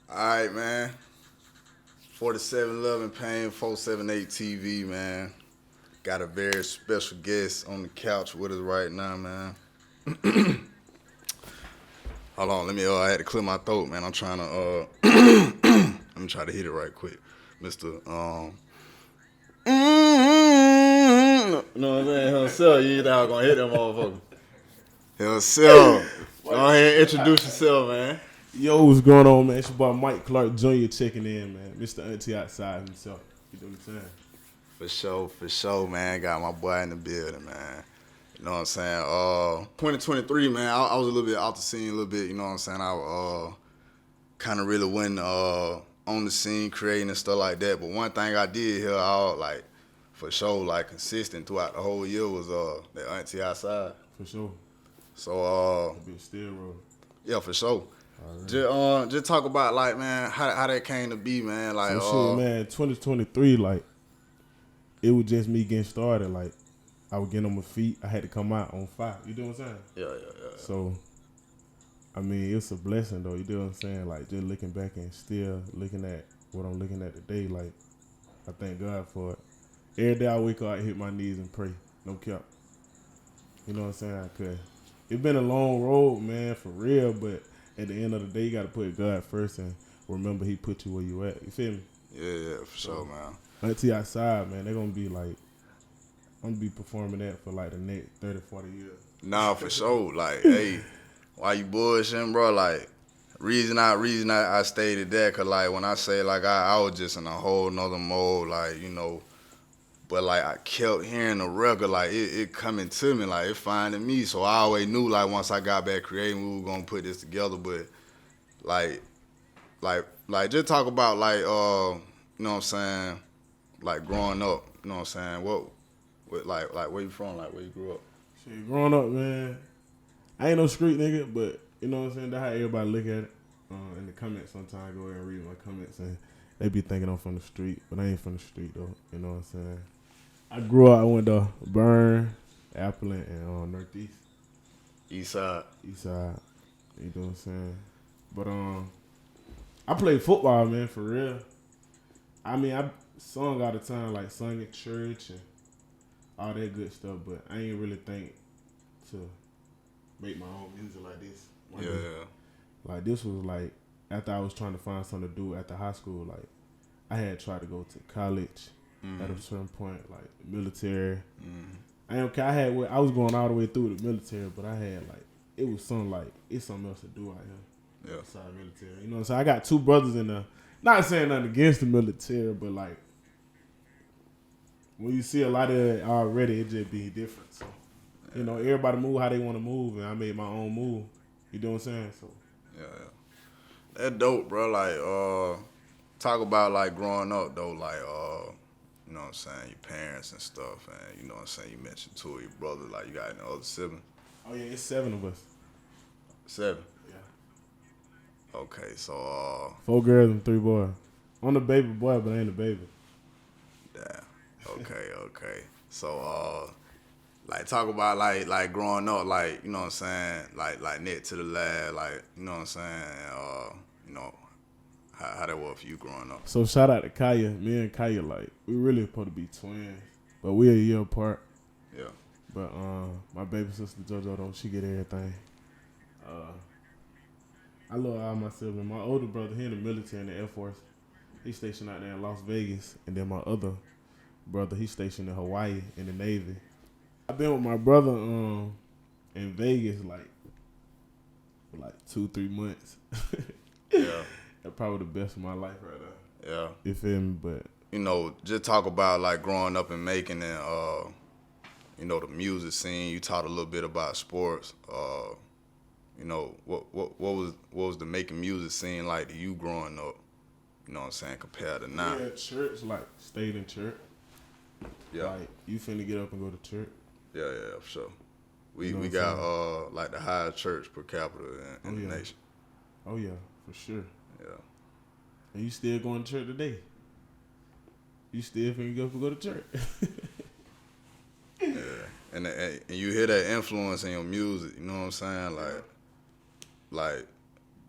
Alright, man. 47 Love and Pain, 478 TV, man. Got a very special guest on the couch with us right now, man. Hold on, I had to clear my throat, man. I'm trying to, let me try to hit it right quick. Mr. You know what I'm saying? Himself, you thought I was gonna hit that motherfucker. Himself. Go ahead and introduce yourself, man. Yo, what's going on, man? It's your boy Mike Clark Jr. checking in, man. Mr. Auntie outside himself. You know what I'm saying? For sure, man. Got my boy in the building, man. You know what I'm saying? 2023, man, I was a little bit out the scene a little bit, you know what I'm saying? I kind of really went on the scene creating and stuff like that. But one thing I did here, like, for sure, like, consistent throughout the whole year was that Auntie outside. For sure. So, A bit still roll. yeah, for sure. Right. Just talk about, like, man, how that came to be, man. Like, shit, man, 2023, like, it was just me getting started. Like, I was getting on my feet. I had to come out on fire. You know what I'm saying? Yeah. So, I mean, it's a blessing, though. You know what I'm saying? Like, just looking back and still looking at what I'm looking at today, like, I thank God for it. Every day I wake up, I hit my knees and pray. No cap. You know what I'm saying? Cause it's been a long road, man, for real, but at the end of the day, you got to put God first and remember he put you where you at. You feel me? Yeah, for sure, man. Auntie outside, man, they're going to be like, I'm going to be performing that for like the next 30, 40 years. Nah, for sure. Like, hey, why you bullshitting, bro? Like, reason I stated that, cause like when I say like I was just in a whole nother mode, like, you know, but like I kept hearing the record, like it coming to me, like it finding me. So I always knew like once I got back creating, we were gonna put this together. But like just talk about like you know what I'm saying, like growing up, you know what I'm saying, what like where you from, like where you grew up. Shit, growing up, man, I ain't no street nigga, but you know what I'm saying, that's how everybody look at it. In the comments sometimes I go ahead and read my comments and they be thinking I'm from the street, but I ain't from the street though, you know what I'm saying. I grew up, I went to Burn, Appleton, and Northeast. East side. East side, you know what I'm saying. But I played football, man, for real. I mean, I sung all the time, like sung at church and all that good stuff, but I ain't really think to make my own music like this. Yeah. Like this was like after I was trying to find something to do after high school. Like I had tried to go to college at a certain point, like military. I was going all the way through the military, but I had like it was something like it's something else to do out here. Yeah. Outside military, you know what I'm saying? I got two brothers in the. Not saying nothing against the military, but like when you see a lot of it already, it just be different. So you know, everybody move how they want to move, and I made my own move. You know what I'm saying? So. Yeah. That dope, bro. Like, talk about like growing up though, like, you know what I'm saying, your parents and stuff, and you know what I'm saying, you mentioned two of your brothers, like you got any other sibling? Oh yeah, it's 7 of us. 7? Yeah. Okay, so 4 girls and 3 boys. I'm the baby boy, but I ain't the baby. Damn. Okay. So like talk about like growing up, like, you know what I'm saying, like net to the lab, like, you know what I'm saying, you know, how that was for you growing up. So shout out to Kaya. Me and Kaya, like, we really supposed to be twins, but we a year apart. Yeah. But my baby sister JoJo though, she get everything. I love all my siblings. My older brother, he in the military in the Air Force. He's stationed out there in Las Vegas, and then my other brother, he's stationed in Hawaii in the Navy. I've been with my brother in Vegas for 2-3 months. Yeah. That's probably the best of my life right there. Yeah. You feel me? But you know, just talk about like growing up in Macon and you know, the music scene. You talked a little bit about sports. You know, what was the Macon music scene like to you growing up? You know what I'm saying, compared to now? yeah, church, like stayed in church. Yeah. Like you finna get up and go to church. Yeah, for sure. We You know we what I'm got like the highest church per capita in the nation. Oh yeah, for sure. Yeah. And you still going to church today? You still finna go to church? Yeah. and you hear that influence in your music. You know what I'm saying? Like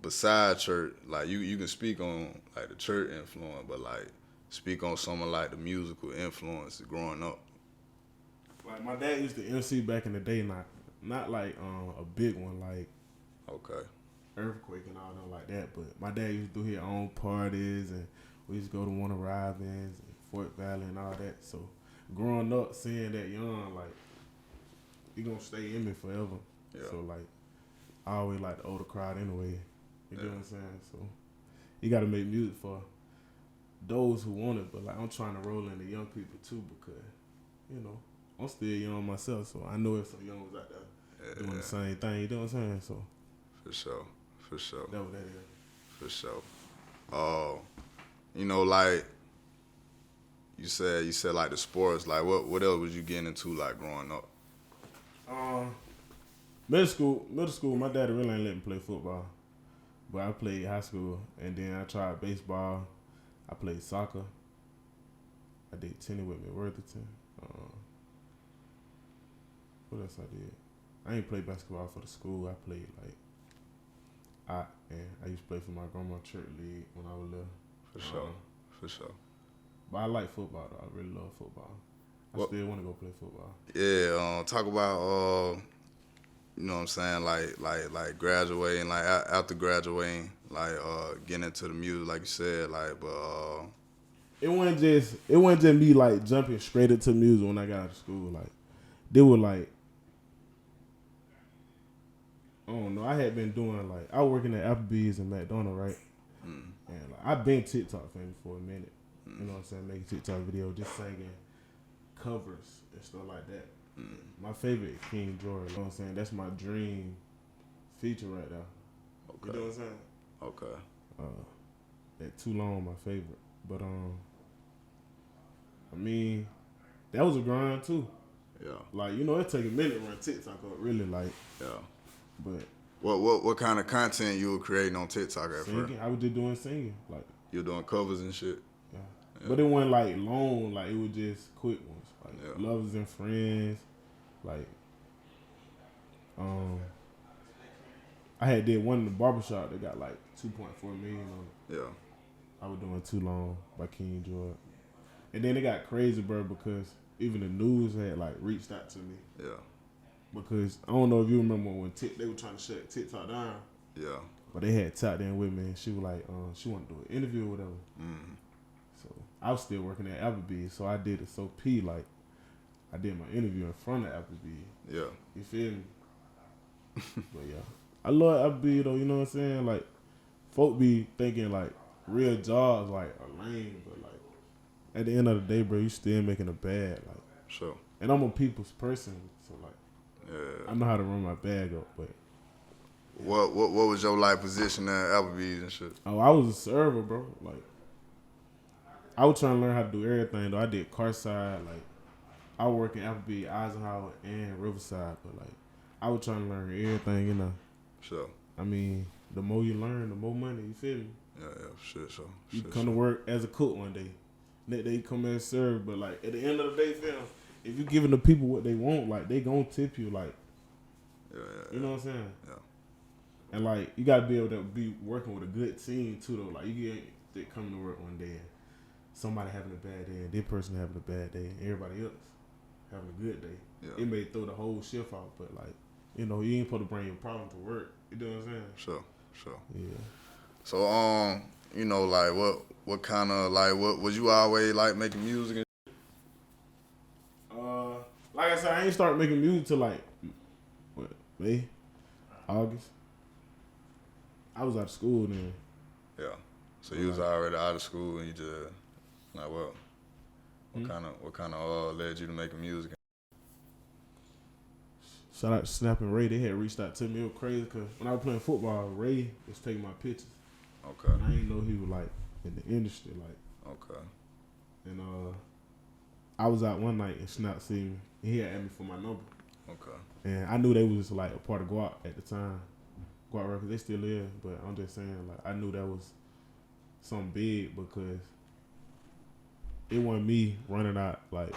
besides church, like you can speak on like the church influence, but like speak on some of like the musical influence growing up. Like my dad used to MC back in the day, not like a big one like Okay. Earthquake and all that like that. But my dad used to do his own parties, and we used to go to Warner Robins and Fort Valley and all that. So growing up, seeing that young, like he gonna stay in me forever. Yeah. So like I always like the older crowd anyway. You know what I'm saying? So you got to make music for those who want it, but like I'm trying to roll in the young people too because I'm still young myself, so I know there's some young ones out there doing the same thing. You know what I'm saying? So for sure. that what that is. For sure. Like you said like the sports. Like what else was you getting into like growing up? Middle school. My daddy really ain't let me play football, but I played high school, and then I tried baseball. I played soccer. I did tennis with me, Worthington. What else I did? I ain't played basketball for the school. I played I used to play for my grandma church league when I was little. For sure. But I like football though. I really love football. I still want to go play football. Yeah. Talk about you know what I'm saying, like graduating, like after graduating, like getting into the music, like you said, like but it wasn't just me like jumping straight into music when I got out of school. Like they were like, I don't know. I had been doing like I was working at Applebee's and McDonald's, right? And like I've been TikTok famous for a minute. You know what I'm saying? Making TikTok videos, just singing covers and stuff like that. My favorite is King George. You know what I'm saying? That's my dream feature right there. Okay. You know what I'm saying? Okay. That Too Long, my favorite. But I mean, that was a grind too. Yeah. Like it take a minute to run TikTok up, really. Like. Yeah. But. What kind of content you were creating on TikTok at singing, first? I was just doing singing, like. You were doing covers and shit. Yeah. But it wasn't like long. Like it was just quick ones, like Lovers and Friends, like. I had did one in the barbershop that got like 2.4 million on it. Yeah. I was doing Too Long by King George. And then it got crazy, bro, because even the news had like reached out to me. Yeah. Because I don't know if you remember when they were trying to shut TikTok down. Yeah. But they had tapped in with me, and she was like, she wanted to do an interview or whatever. So I was still working at Applebee's, so I did it so like I did my interview in front of Applebee's. Yeah. You feel me? But yeah, I love Applebee's though. You know what I'm saying? Like, folk be thinking like real jobs like are lame, but like at the end of the day, bro, you still making a bag. Like, Sure. And I'm a people's person, so like, I know how to run my bag up. But what was your like position at Applebee's and shit? oh, I was a server, bro. Like, I was trying to learn how to do everything though. I did car side, like I work in Applebee's, Eisenhower, and Riverside, but like I was trying to learn everything, Sure. I mean, the more you learn, the more money, you feel me? Yeah, shit, so. You come to work as a cook one day. Next day you come as a server, but like at the end of the day, fam, if you giving the people what they want, like they gonna tip you, like you know what I'm saying? Yeah. And like you gotta be able to be working with a good team too though. Like you get coming to work one day and somebody having a bad day and this person having a bad day and everybody else having a good day. Yeah. It may throw the whole shift off, but like, you ain't supposed to bring your problem to work. You know what I'm saying? Sure. Yeah. So like what kind of like what was you always like making music and Like I said, I ain't start making music till like May, August. I was out of school then. Yeah. So you was already out of school and you just like what kind of led you to making music? Shout out to Snap and Ray. They had reached out to me. It was crazy because when I was playing football, Ray was taking my pictures. Okay. And I didn't know he was like in the industry, like. Okay. And I was out one night and Snap see me. And he had asked me for my number. Okay. And I knew they was like a part of Guap at the time. Guap Records, they still is, but I'm just saying, like, I knew that was something big because it wasn't me running out, like,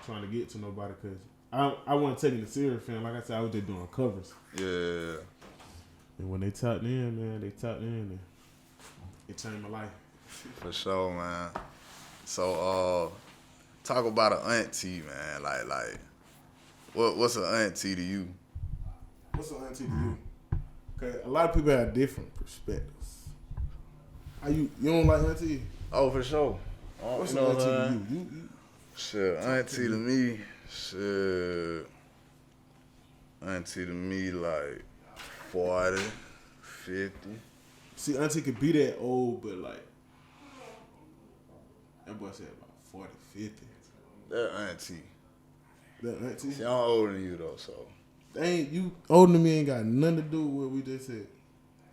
trying to get to nobody because I wasn't taking it serious, fam. Like I said, I was just doing covers. Yeah. And when they tapped in, man, and it changed my life. For sure, man. So, talk about an auntie, man. Like, what's an auntie to you? What's an auntie to you? Okay, a lot of people have different perspectives. You don't like auntie? Oh, for sure. What's You an know auntie what to I'm you? Shit, auntie to me, shit. Auntie to me, like 40, 50. See, auntie could be that old, but like, that boy said about 40, 50. That auntie. That auntie? See, I'm older than you, though, so. You older than me ain't got nothing to do with what we just said.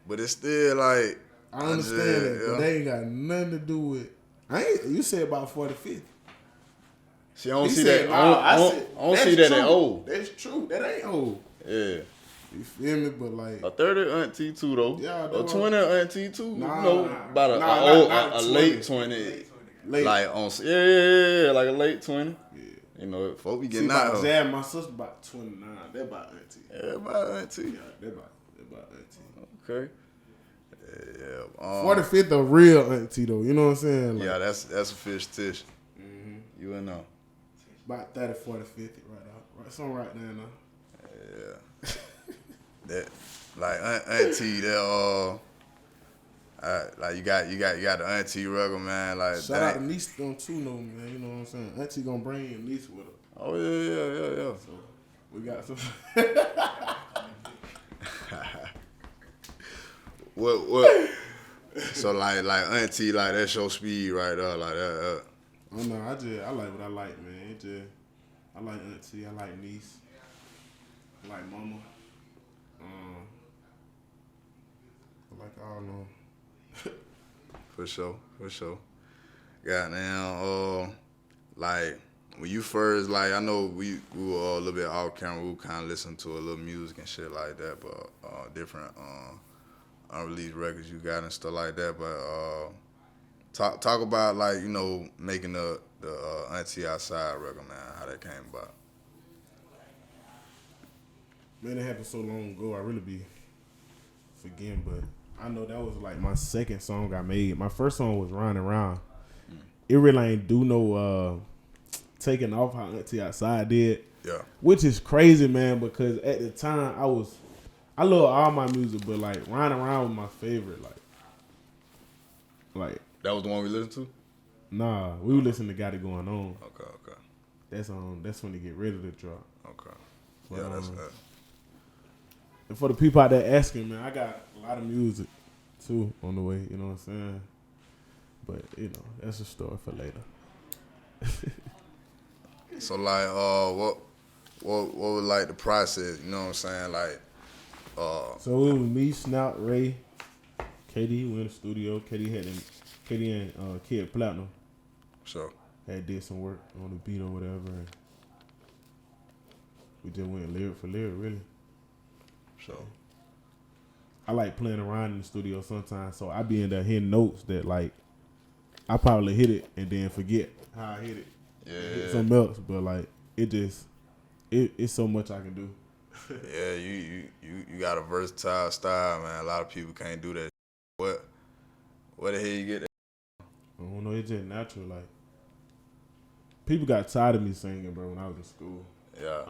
But it's still like. I understand that, but they ain't got nothing to do with. You said about 40, 50. See, I don't He see said, that. I don't see that at old. That's true. That ain't old. Yeah. You feel me? But like A 30 auntie too, though. Yeah, a 20 auntie too. Nah, about not a late 20. late. Like on, yeah, like a late 20. Yeah. You know, folk be See, getting about out. Jab, my sister about 29. They're about auntie. Yeah, about auntie. Yeah, they're about auntie. Okay. Yeah. 40, 50 a real auntie though. You know what I'm saying? Like, Yeah, that's a fish tish. Mm-hmm. You and know. About 30, 40, 50 right out. Right, something right there now. Yeah. That like auntie that like you got the auntie record, man. Like Shout out to niece on too, no man. You know what I'm saying? Auntie gonna bring your niece with her. Oh yeah. So we got some. What? So like auntie, like that's your speed right there, like that. Oh no, I like what I like, man. I like auntie, I like niece, I like mama. I like all of them. For sure. Goddamn, like when you first, like I know we were a little bit off camera, we were kind of listening to a little music and shit like that, but different unreleased records you got and stuff like that. But talk about like making the Auntie Outside record, man. How that came about. Man, it happened so long ago. I really be forgetting, but I know that was like my second song I made. My first song was Round and Round. It really ain't do no taking off how Auntie Outside did. Yeah. Which is crazy, man, because at the time I love all my music, but like Round and Round was my favorite. Like That was the one we listened to? nah, we were listening to Got It Going On. Okay. That's when they get ready to drop. Okay. But, Yeah, that's that. And for the people out there asking, man, I got a lot of music too on the way. You know what I'm saying? But that's a story for later. So like, what was like the process? You know what I'm saying? Like, So it was me, Snout, Ray, KD. We in the studio. KD and Kid Platinum so did some work on the beat or whatever. And we just went lyric for lyric, really. I like playing around in the studio sometimes, so I be in there hitting notes that like I probably hit it and then forget how I hit it. yeah, Hit something else, but like it's so much I can do. yeah, you got a versatile style, man. A lot of people can't do that. What the hell you get that? I don't know, it's just natural. Like people got tired of me singing, bro, when I was in school. Yeah.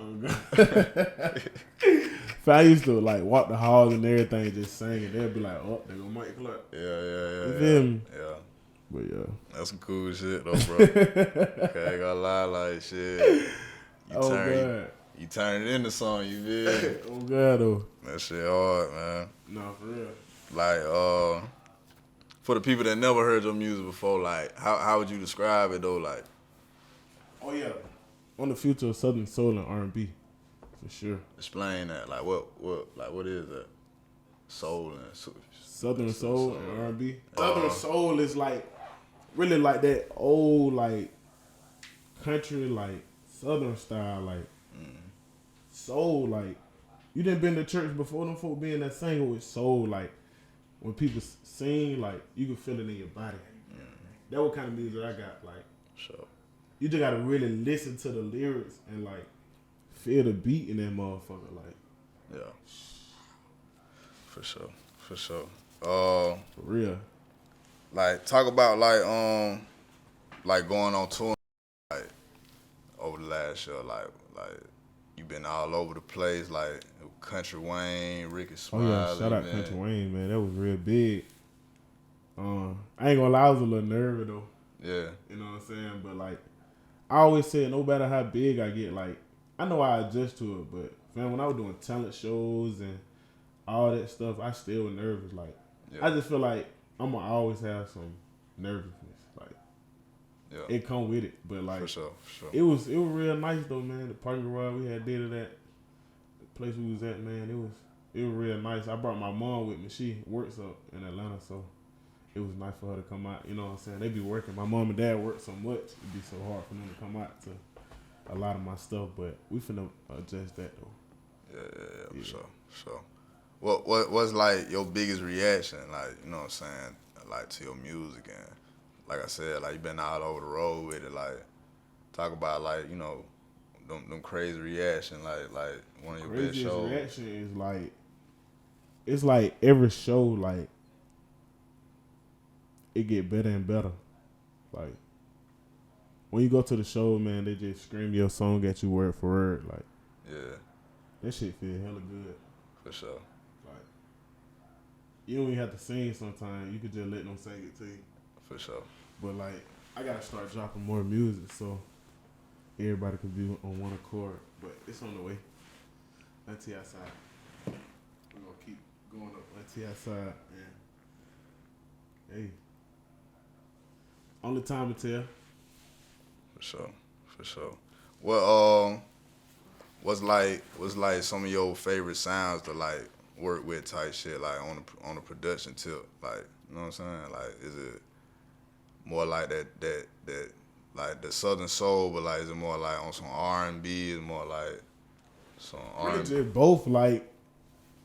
I used to like walk the halls and everything, just singing. They'd be like, "Oh, they go Mike Clark." Yeah. You feel me? Yeah. But yeah, That's some cool shit though, bro. Okay, ain't gonna lie, like shit. You turn it into something, you feel? Oh God, though. That shit hard, man. No, for real. Like, for the people that never heard your music before, like, how would you describe it though? Like, Oh yeah, on the future of Southern Soul and R&B, for sure. explain that. Like, what is that? Soul and Southern Soul and R&B. Southern Soul is like really like that old like country like Southern style like soul like you done been to church before them folk being that singer with soul like when people sing like you can feel it in your body. That what kind of music I got like. Sure. You just gotta really listen to the lyrics and like feel the beat in that motherfucker. Like, Yeah. For sure. For real. Like talk about like going on tour like over the last year, like you been all over the place, like Country Wayne, Rickey, Oh Smiley. yeah, shout out man. Country Wayne, man. That was real big. I ain't gonna lie, I was a little nervous though. Yeah. You know what I'm saying? But like, I always said, no matter how big I get, like, I know I adjust to it. But man, when I was doing talent shows and all that stuff, I still was nervous. Like, Yeah. I just feel like I'm gonna always have some nervousness. Like, Yeah. it come with it. But like, For sure. it was real nice though, man. The parking garage we had did it at, the place we was at, man. It was real nice. I brought my mom with me. She works up in Atlanta, so it was nice for her to come out. You know what I'm saying? They be working. My mom and dad work so much. It'd be so hard for them to come out to a lot of my stuff. But we finna adjust that though. Yeah. For sure. What was like your biggest reaction? Like, you know what I'm saying? Like to your music and like I said, like you been all over the road with it. Like talk about like, you know, them crazy reaction. Like one of your best Craziest shows. reaction is like, it's like every show, like, it get better and better. Like, when you go to the show, man, they just scream your song at you word for word. Like, Yeah. that shit feel hella good. For sure. Like, you don't even have to sing sometimes. You could just let them sing it to you. For sure. But like, I gotta start dropping more music so everybody can be on one accord. But it's on the way. Auntie outside. We're gonna keep going up Auntie outside. And hey, only time to tell. For sure. What's like some of your favorite sounds to like work with type shit, like on the production tip, like, you know what I'm saying? Like, is it more like that like the Southern soul, but like is it more like on some R&B? Is it more like some Really R&B? just both. Like,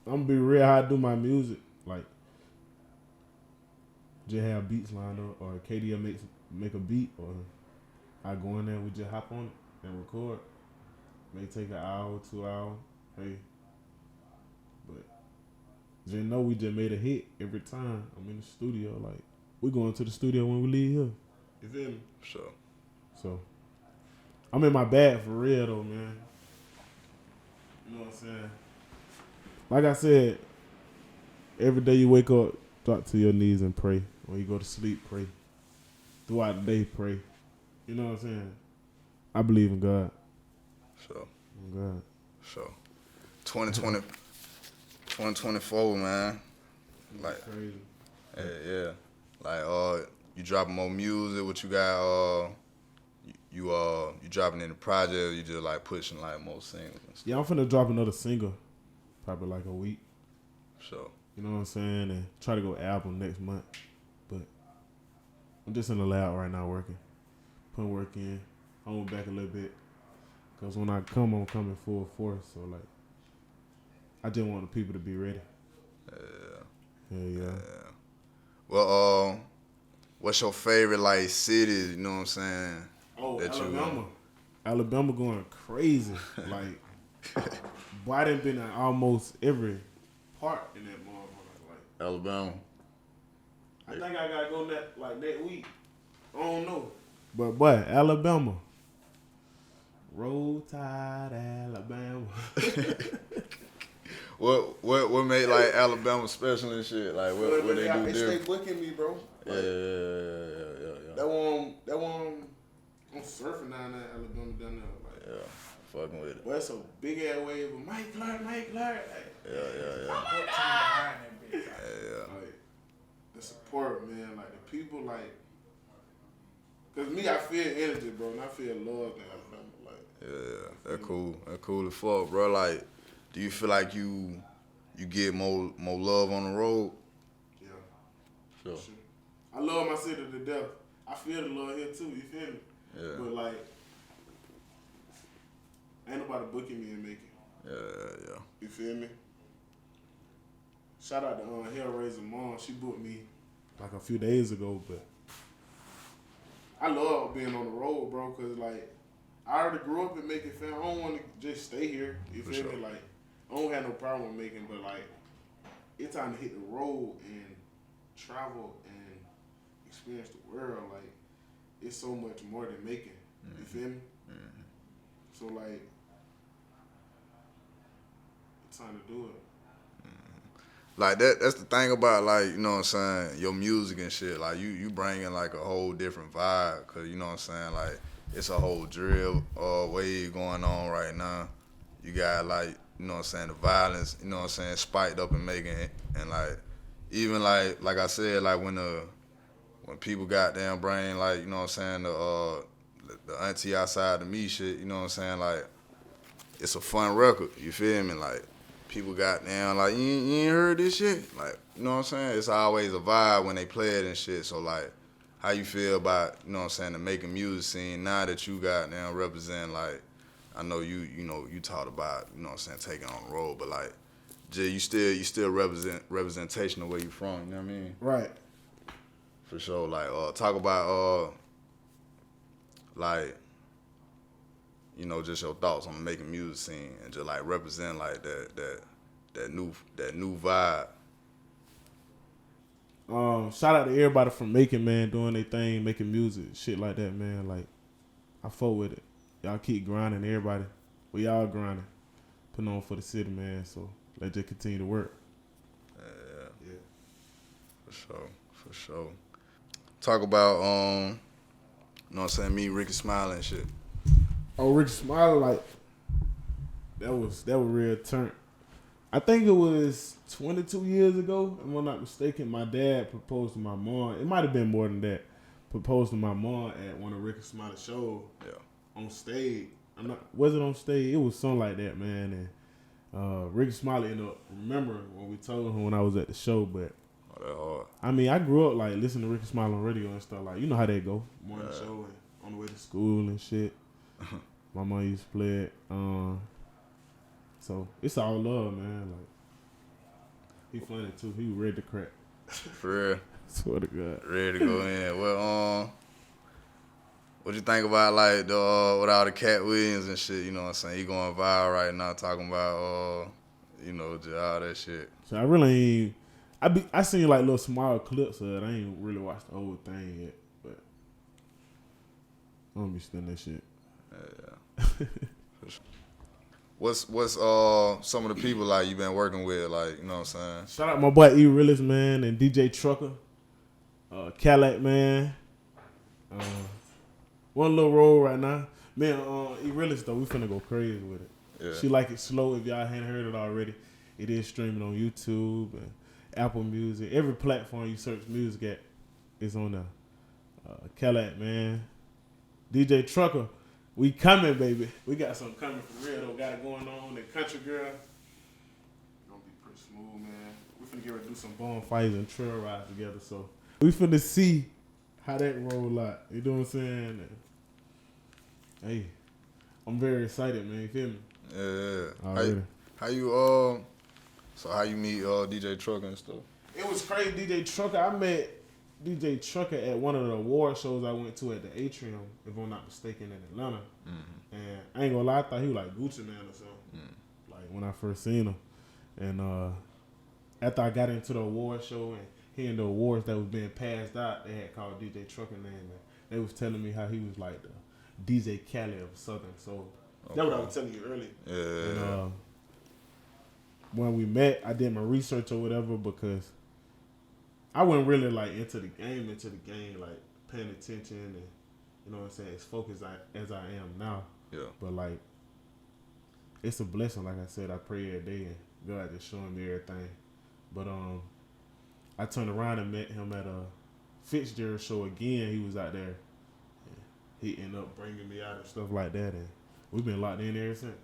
I'm gonna be real how I do my music. Like, just have beats lined up, or Katie will make a beat, or I go in there, we just hop on it and record. May take an hour, 2 hours. Hey, but just know we just made a hit every time I'm in the studio. Like, we going to the studio when we leave here. You feel me? Sure. So, I'm in my bag for real though, man. You know what I'm saying? Like I said, every day you wake up, drop to your knees and pray. When you go to sleep, pray. Throughout the day, pray. You know what I'm saying? I believe in God. Sure. In God. Sure. 2024, man. Like, Crazy. yeah. Like, you dropping more music? What you got? You dropping in the project? You just like pushing like more singles and stuff? Yeah, I'm finna drop another single, probably like a week. Sure. You know what I'm saying? And try to go album next month. But I'm just in the lab right now working. Putting work in. Hold back a little bit. Because when I come, I'm coming full force. So, like, I just want the people to be ready. Yeah. Well, what's your favorite like cities? You know what I'm saying? Oh, that Alabama. Alabama going crazy. Like, boy, I done been in almost every part in that motherfucker. Like, Alabama. I think I gotta go that week. I don't know. But boy, Alabama. Roll Tide, Alabama. What made like Alabama special and shit? Like what they do They stay different? booking me, bro. Like, Yeah. That one, I'm surfing down there, Alabama down there. Like, Yeah, fucking with it. boy, it's a big ass wave of Mike Clark. Like, Yeah. Like, the support, man. Like, the people, like, cause me, I feel energy, bro, and I feel love in Alabama. Like, Yeah, that's cool. That's cool as fuck, bro. Like, do you feel like you get more love on the road? yeah. Sure. I love my city to death. I feel the love here too, you feel me? Yeah. But like, ain't nobody booking me in Macon. Yeah. You feel me? Shout out to Hellraiser Mom. She booked me like a few days ago, but I love being on the road, bro, cause like, I already grew up in Macon, fam. I don't want to just stay here. You For feel sure. me? Like, I don't have no problem with Macon, but like, it's time to hit the road and travel and experience the world. Like, it's so much more than Macon. You feel me? So like, it's time to do it. Like that's the thing about, like, you know what I'm saying, your music and shit. Like you bringing like a whole different vibe, cause you know what I'm saying, like it's a whole drill wave going on right now. You got, like, you know what I'm saying, the violence, you know what I'm saying, spiked up and making it, and like even like I said, like when people goddamn bring, like, you know what I'm saying, the Auntie outside of me shit, you know what I'm saying, like it's a fun record. You feel me? Like people got down like, you ain't heard this shit? Like, you know what I'm saying? It's always a vibe when they play it and shit. So like, how you feel about, you know what I'm saying, the making music scene now that you got now represent, like, I know you know, you talked about, you know what I'm saying, taking on the road, but like, Jay, you still representation of where you from, you know what I mean? Right. For sure. Like, talk about like, you know, just your thoughts on the making music scene and just like represent like that new vibe. Shout out to everybody from Macon, man, doing their thing, making music, shit like that, man. Like, I fuck with it. Y'all keep grinding, everybody. We all grinding, putting on for the city, man. So let's just continue to work. Yeah. For sure. Talk about you know what I'm saying, me, Rickey, Smiley and shit. Oh, Rickey Smiley, like, that was real turn. I think it was 22 years ago, if I'm not mistaken. My dad proposed to my mom. It might have been more than that. Proposed to my mom at one of Rickey Smiley's shows. Yeah. On stage. Was it on stage? It was something like that, man. And Rickey Smiley ended up remembering when we told him when I was at the show. But Oh, that hard. I mean, I grew up like listening to Rickey Smiley on radio and stuff. Like, you know how they go, morning show and on the way to school and shit. My mom used to play it. So it's all love, man. Like, he funny too. He was ready to crack. For real. Swear to God. Ready to go in. Well, what you think about like the with all the Cat Williams and shit? You know what I'm saying? He going viral right now, talking about you know, just all that shit. So I really ain't. I seen like little small clips of it. I ain't really watched the whole thing yet, but I'm gonna be spending that shit. Yeah. What's some of the people like you been working with, like, you know what I'm saying? Shout out my boy E Realist, man, and DJ Trucker, Cadillac, man. One little roll right now, man. E Realist though, we finna go crazy with it. Yeah. She like it slow. If y'all hadn't heard it already, it is streaming on YouTube and Apple Music. Every platform you search music at is on there. Cadillac, man. DJ Trucker, we coming, baby. We got something coming for real though. Got it going on. The Country Girl gonna be pretty smooth, man. We finna get ready to do some bonfires and trail rides together. So we finna see how that roll out. You know what I'm saying? And, hey, I'm very excited, man. You feel me? Yeah. Already. How you so how you meet DJ Trucker and stuff? It was crazy, DJ Trucker. I met DJ Trucker at one of the award shows I went to at the Atrium, if I'm not mistaken, in Atlanta. Mm-hmm. And I ain't gonna lie, I thought he was like Gucci Man or something. Like when I first seen him. And after I got into the award show and hearing the awards that was being passed out, they had called DJ Trucker name, and they was telling me how he was like the DJ Khaled of Southern Soul. Okay. That's what I was telling you earlier. Yeah. And, when we met, I did my research or whatever because I wasn't really like into the game, like paying attention and, you know what I'm saying, as focused as I am now. Yeah. But like, it's a blessing. Like I said, I pray every day and God just showing me everything. But I turned around and met him at a Fitzgerald show again. He was out there. He ended up bringing me out and stuff like that, and we've been locked in ever since.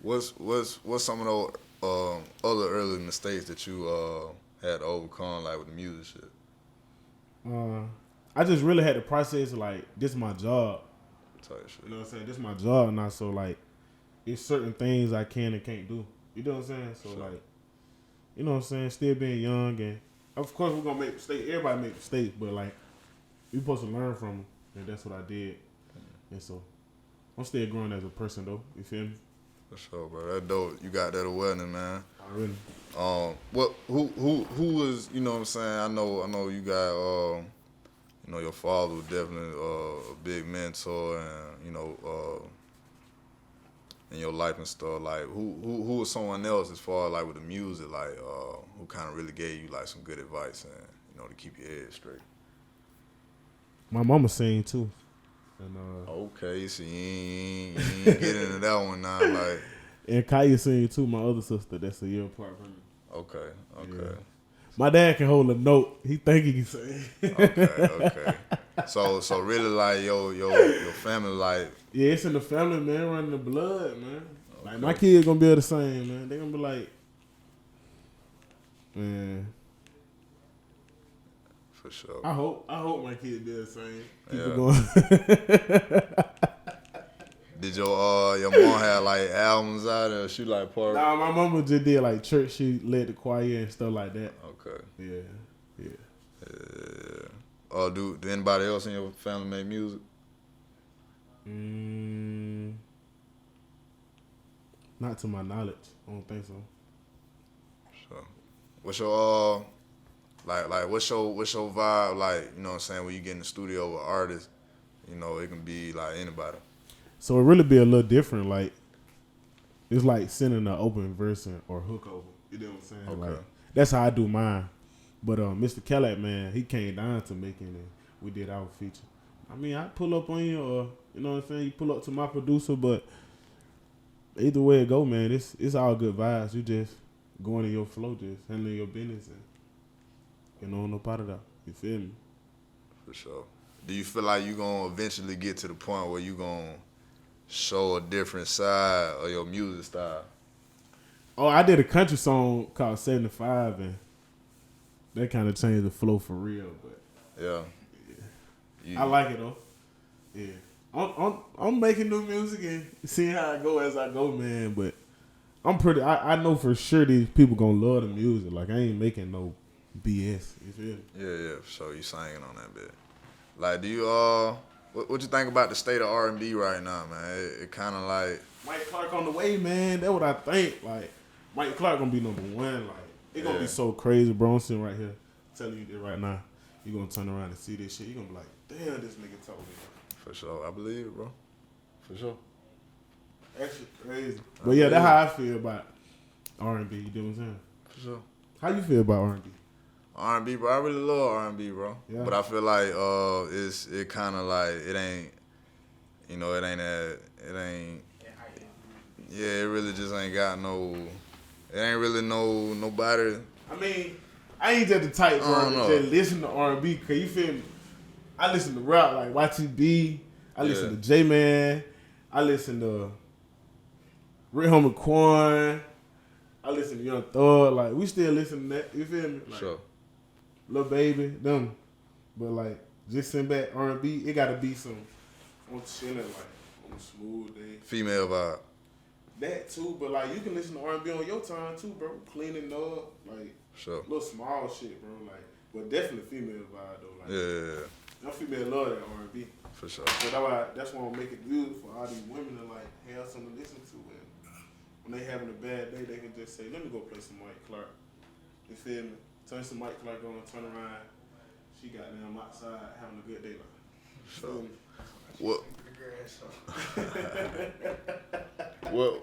What's some of those other early mistakes that you had to overcome, like with the music shit? I just really had to process like, this is my job. Type shit. You know what I'm saying? This is my job now, so like, it's certain things I can and can't do. You know what I'm saying? So sure. like, you know what I'm saying? Still being young, and of course we're gonna make mistakes. Everybody make mistakes, but like, we supposed to learn from them, and that's what I did. And so, I'm still growing as a person though. You feel me? For sure, bro. That dope. You got that awareness, man. Already. What? Who was? You know what I'm saying? I know. You got. You know, your father was definitely a big mentor, and you know, in your life and stuff. Like, who was someone else as far as like with the music, like, who kind of really gave you like some good advice and you know to keep your head straight. My mama sing too. And Okay, so you ain't get into that one now, like. and Kaya sing too, my other sister. That's a year apart from me. Okay. Yeah. My dad can hold a note. He think he can sing. Okay. So really like your family like. Yeah, it's in the family, man, running the blood, man. Okay. Like my kids gonna be able to sing, man. They gonna be like, man. For sure. I hope my kids be able to sing. Keep Yeah. it going. Did your mom have like albums out or she like part? Nah, my mama just did like church. She led the choir and stuff like that. Okay. Yeah. Do anybody else in your family make music? Not to my knowledge. I don't think so. So, what's your what's your vibe like? You know what I'm saying when you get in the studio with artists, you know it can be like anybody. So it really be a little different. Like it's like sending an open verse or hook over. You know what I'm saying? Okay. Like that's how I do mine. But Mr. Cadillac, man, he came down to Macon and we did our feature. I mean, I pull up on you, or you know what I'm saying. You pull up to my producer, but either way it go, man, it's all good vibes. You just going in your flow, just handling your business, and you know, no part of that. You feel me? For sure. Do you feel like you gonna eventually get to the point where you gonna show a different side of your music style? Oh, I did a country song called 75, and that kind of changed the flow for real. But Yeah. I like it though. Yeah, I'm making new music and seeing how it go as I go, man. But I know for sure these people gonna love the music. Like I ain't making no BS. You feel me? Yeah, for sure. You singing on that bit. Like, do you what you think about the state of R&B right now, man? It kind of like Mike Clark on the way, man. That's what I think. Like Mike Clark gonna be number one. Like it gonna be so crazy, bro. I'm sitting right here telling you this right now. You gonna turn around and see this shit. You gonna be like, damn, this nigga told me. For sure, I believe it, bro. For sure. That shit crazy. But yeah, that's how I feel about R&B. You know what I'm saying? For sure. How you feel about R&B? R&B, bro. I really love R&B, bro. Yeah. But I feel like it kind of like it ain't, you know, it ain't. Yeah, it really just ain't got no. It ain't really nobody. I mean, I ain't just the type, bro, know. to just listen to R&B. Cause you feel me? I listen to rap like YTB. I listen to J-Man. I listen to Rick Homie Quan. I listen to Young Thug. Like we still listen to that. You feel me? Like, Sure. Lil Baby, them. But like just send back R&B. It gotta be some on chilling, like on a smooth day. Female vibe. That too, but like you can listen to R&B on your time too, bro. Cleaning up, like Sure. little small shit, bro. Like, but definitely female vibe though. Like, Yeah. them female love that R&B. For sure. But that's why I'm making it good for all these women to like have something to listen to. And when they having a bad day, they can just say, "Let me go play some Mike Clark." You feel me? Turn some Mike Clark on, turn around. She got them outside having a good day. Like,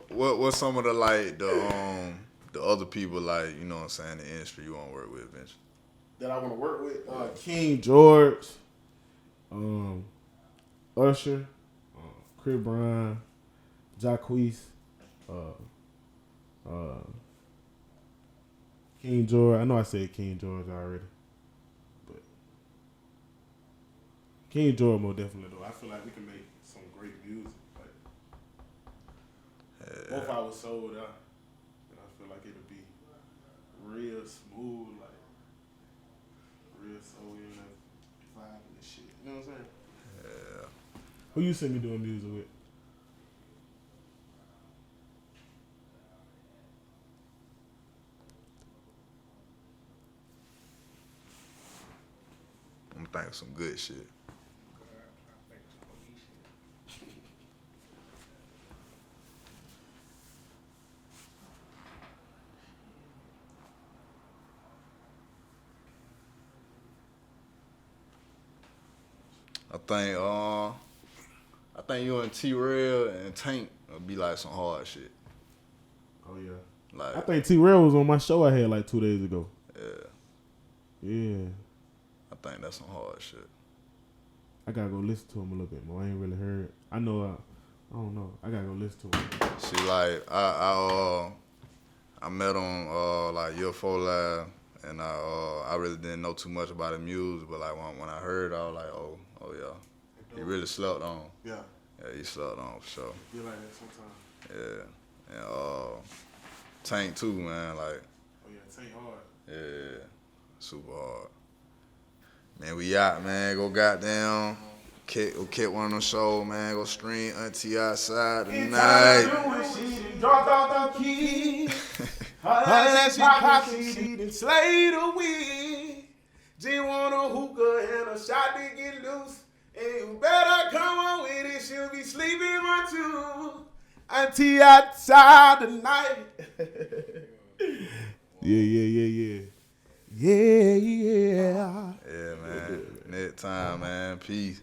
What's some of the like the other people like, you know what I'm saying, the industry you want to work with eventually? That I want to work with? King George, Usher, Chris Brown, Jacquees, King George. I know I said King George already, but King George more definitely though. I feel like we can make some great music. Like both I was sold out, and I feel like it'll be real smooth, like real soul in that vibe and this shit. You know what I'm saying? Yeah. Who you see me doing music with? I'm thinking some good shit. I think you and T-Rail and Tank will be like some hard shit. Oh yeah. Like I think T-Rail was on my show I had like 2 days ago. Yeah. I think that's some hard shit. I gotta go listen to him a little bit more. I ain't really heard. I know. I don't know. I gotta go listen to him. See, like I met on like Year 4 Live, and I really didn't know too much about the music, but like when I heard, I was like, oh yeah, he really slept on. Yeah. Yeah, he slept on for sure. Feel like that sometimes. Yeah, and Tank too, man. Like, Oh yeah, Tank hard. yeah, super hard. Man, we out, man. Go goddamn. Kick one of them shows, man. Go stream Auntie outside tonight. Dropped off the key. Her she poppin', she done slayed a wig. Just want a hookah and a shot to get loose. And you better come on with it, she'll be sleeping on too. Auntie outside tonight. Yeah. Yeah, man. Next time, man. Peace.